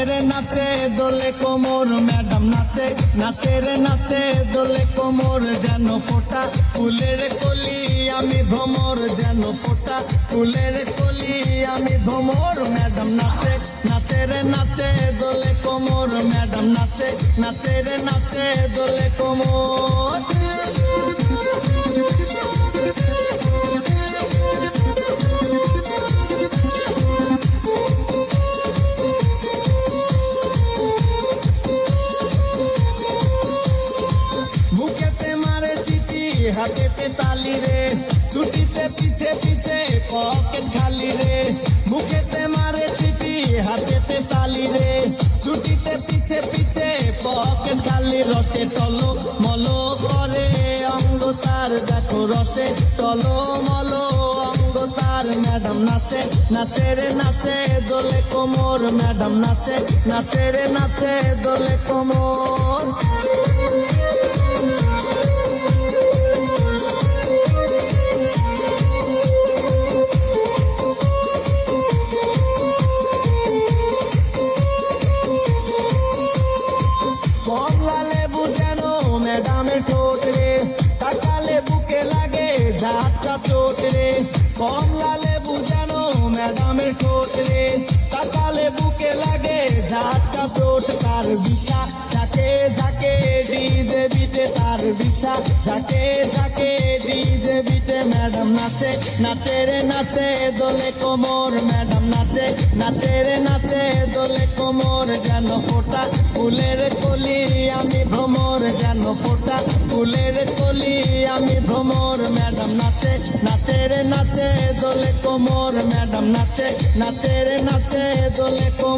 রে নাচে দোলে কোমর ম্যাডাম নাচে নাচে রে নাচে দোলে কোমর যেন ফোটা ফুলের কলি আমি ভ্রমর যেন ফোটা ফুলের কলি আমি ভ্রমর ম্যাডাম নাচে নাচে রে নাচে দোলে কোমর ম্যাডাম নাচে নাচে রে নাচে দোলে কোমর বুকেতে মারে চিঠি হাতেতে তালি রে ছুটিতে পিছে পিছে পকেট খালি রে বুকেতে মারে চিঠি হাতেতে তালি রে ছুটিতে পিছে পিছে পকেট খালি রসে টলো মলো করে অঙ্গ তার দেখো রসে টলো মলো অঙ্গ তার ম্যাডাম নাচে নাচে রে নাচে দোলে কোমর ম্যাডাম নাচে নাচে রে নাচে দোলে কোমর কমলা লেবু যেন ম্যাডামের ঠোঁট রে তাকালে বুকে লাগে ঝাপটা চোট রে কমলা লেবু যেন ম্যাডামের ঠোঁট রে তাকালে বুকে লাগে ঝাপটা চোট তার বিছা ঝাঁকে ঝাঁকে ডিজে বিটে তার বিছা ঝাঁকে ঝাঁকে ডিজে বিটে ম্যাডাম নাচে নাচে রে নাচে দোলে কোমর ম্যাডাম নাচে নাচে রে নাচে দোলে কোমর যেন ফোটা ফুলের কলি আমি ভ্রমর যেন ফোটা ফুলের কলি আমি ভ্রমর ম্যাডাম নাচে নাচে রে নাচে দোলে কোমর ম্যাডাম নাচে নাচে রে নাচে দোলে কোমর